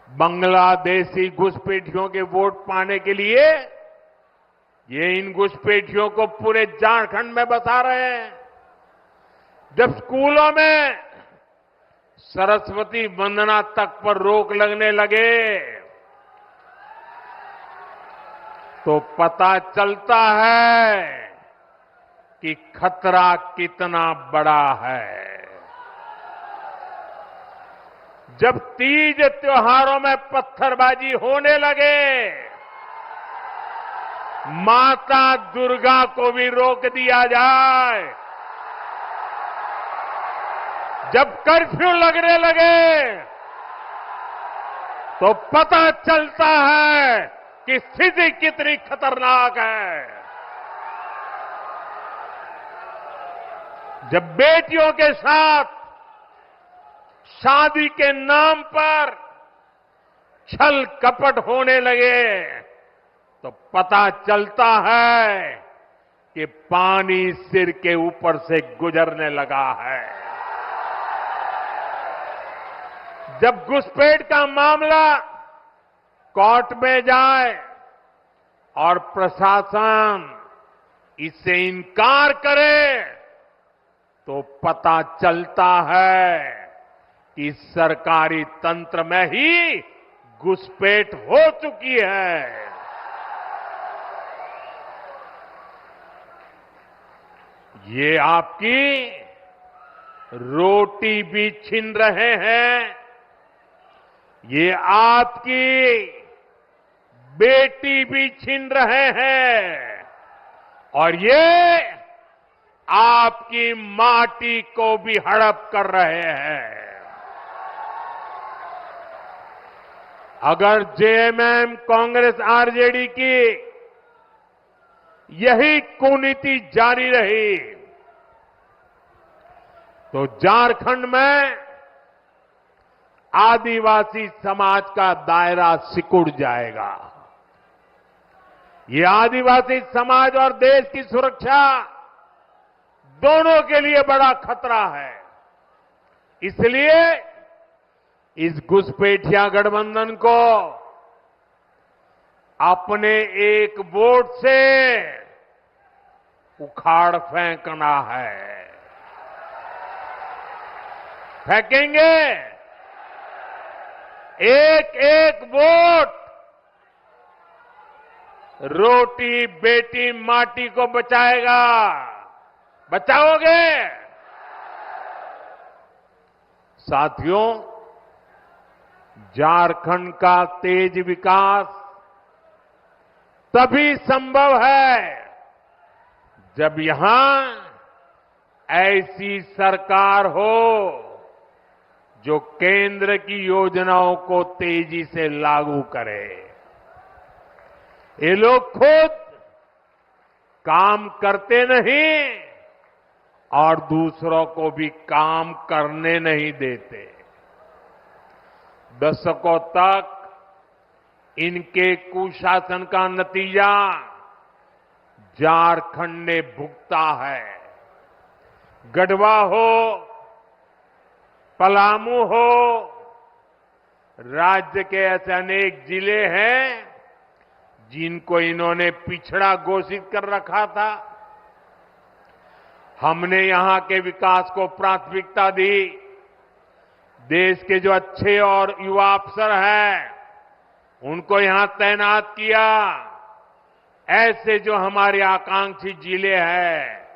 बांग्लादेशी घुसपैठियों के वोट पाने के लिए ये इन घुसपैठियों को पूरे झारखंड में बसा रहे हैं। जब स्कूलों में सरस्वती वंदना तक पर रोक लगने लगे तो पता चलता है कि खतरा कितना बड़ा है। जब तीज त्योहारों में पत्थरबाजी होने लगे, माता दुर्गा को भी रोक दिया जाए। जब कर्फ्यू लगने लगे तो पता चलता है कि स्थिति कितनी खतरनाक है। जब बेटियों के साथ शादी के नाम पर छल कपट होने लगे तो पता चलता है कि पानी सिर के ऊपर से गुजरने लगा है। जब घुसपैठ का मामला कोर्ट में जाए और प्रशासन इससे इनकार करे तो पता चलता है कि सरकारी तंत्र में ही घुसपैठ हो चुकी है। ये आपकी रोटी भी छीन रहे हैं, ये आपकी बेटी भी छीन रहे हैं और ये आपकी माटी को भी हड़प कर रहे हैं। अगर जेएमएम, कांग्रेस, आरजेडी की यही कुनीति जारी रही तो झारखंड में आदिवासी समाज का दायरा सिकुड़ जाएगा। ये आदिवासी समाज और देश की सुरक्षा दोनों के लिए बड़ा खतरा है। इसलिए इस घुसपैठिया गठबंधन को अपने एक वोट से उखाड़ फेंकना है। फेंकेंगे। एक एक वोट रोटी बेटी माटी को बचाएगा। बचाओगे? साथियों, झारखंड का तेज विकास तभी संभव है जब यहां ऐसी सरकार हो जो केंद्र की योजनाओं को तेजी से लागू करे। ये लोग खुद काम करते नहीं और दूसरों को भी काम करने नहीं देते। दशकों तक इनके कुशासन का नतीजा झारखंड ने भुगता है। गढ़वा हो, पलामू हो, राज्य के ऐसे अनेक जिले हैं जिनको इन्होंने पिछड़ा घोषित कर रखा था। हमने यहां के विकास को प्राथमिकता दी। देश के जो अच्छे और युवा अफसर हैं उनको यहां तैनात किया। ऐसे जो हमारे आकांक्षी जिले हैं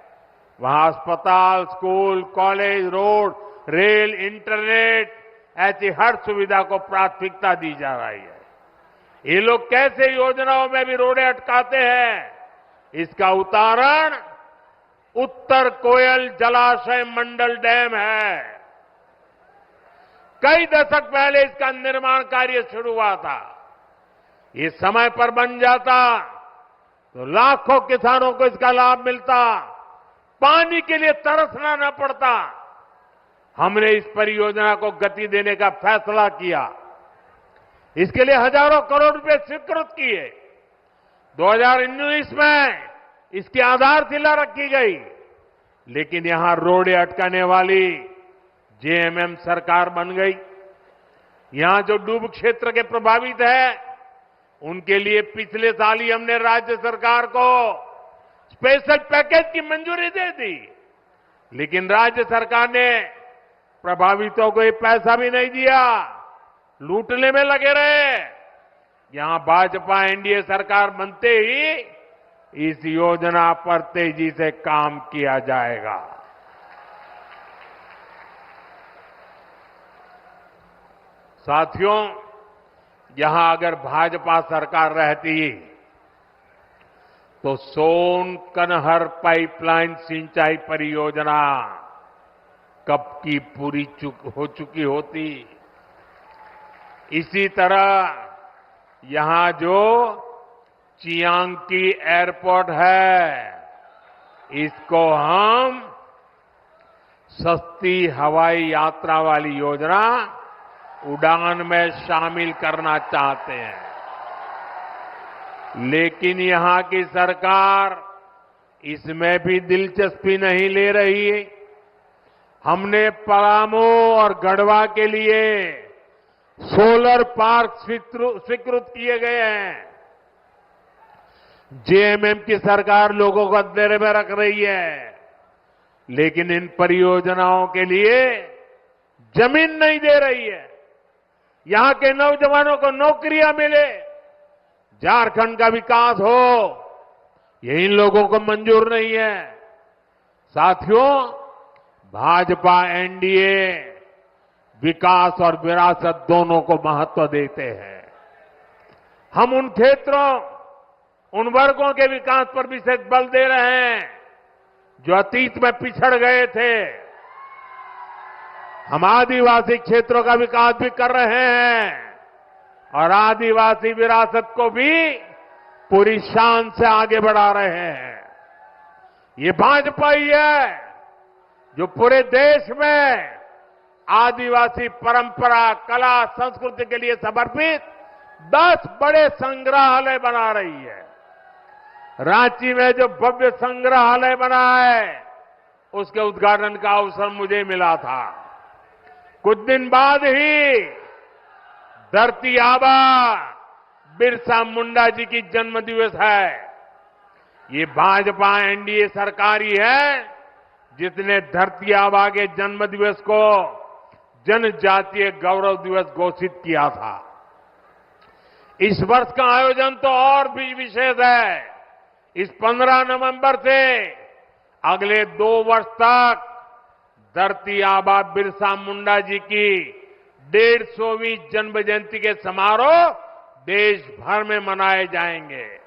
वहां अस्पताल, school, college, road, rail, internet ऐसी हर सुविधा को प्राथमिकता दी जा रही है। ये लोग कैसे योजनाओं में भी रोड़े अटकाते हैं, इसका उदाहरण उत्तर कोयल जलाशय मंडल डैम है। कई दशक पहले इसका निर्माण कार्य शुरू हुआ था। ये समय पर बन जाता तो लाखों किसानों को इसका लाभ मिलता, पानी के लिए तरसना न पड़ता। हमने इस परियोजना को गति देने का फैसला किया। इसके लिए हजारों करोड़ रुपए स्वीकृत किए। 2019 में इसकी आधारशिला रखी गई, लेकिन यहां रोड़े अटकाने वाली जेएमएम सरकार बन गई। यहां जो डूब क्षेत्र के प्रभावित है, उनके लिए पिछले साल ही हमने राज्य सरकार को स्पेशल पैकेज की मंजूरी दे दी। लेकिन राज्य सरकार ने प्रभावितों को ये पैसा भी नहीं दिया, लूटने में लगे रहे। यहां भाजपा एनडीए सरकार बनते ही इस योजना पर तेजी से काम किया जाएगा। साथियों, यहां अगर भाजपा सरकार रहती तो सोन कनहर पाइपलाइन सिंचाई परियोजना कब की पूरी हो चुकी होती। इसी तरह यहां जो चियांकी एयरपोर्ट है, इसको हम सस्ती हवाई यात्रा वाली योजना उड़ान में शामिल करना चाहते हैं। लेकिन यहां की सरकार इसमें भी दिलचस्पी नहीं ले रही। हमने पलामू और गढ़वा के लिए सोलर पार्क स्वीकृत किए गए हैं। जेएमएम की सरकार लोगों को अंधेरे में रख रही है, लेकिन इन परियोजनाओं के लिए जमीन नहीं दे रही है। यहां के नौजवानों को नौकरियां मिले, झारखंड का विकास हो, ये इन लोगों को मंजूर नहीं है। साथियों, भाजपा एनडीए विकास और विरासत दोनों को महत्व देते हैं। हम उन क्षेत्रों, उन वर्गों के विकास पर विशेष बल दे रहे हैं जो अतीत में पिछड़ गए थे। हम आदिवासी क्षेत्रों का विकास भी कर रहे हैं और आदिवासी विरासत को भी पूरी शान से आगे बढ़ा रहे हैं। ये भाजपा ही है जो पूरे देश में आदिवासी परंपरा, कला, संस्कृति के लिए समर्पित 10 बड़े संग्रहालय बना रही है। रांची में जो भव्य संग्रहालय बना है, उसके उद्घाटन का अवसर मुझे मिला था। कुछ दिन बाद ही धरती आबा बिरसा मुंडा जी की जन्म दिवस है। ये भाजपा एनडीए सरकार ही है जिसने धरती आबा के जन्म दिवस को जनजातीय गौरव दिवस घोषित किया था। इस वर्ष का आयोजन तो और भी विशेष है। इस 15 नवंबर से अगले 2 वर्ष तक धरती आबा बिरसा मुंडा जी की 150वीं जन्म जयंती के समारोह देश भर में मनाए जाएंगे।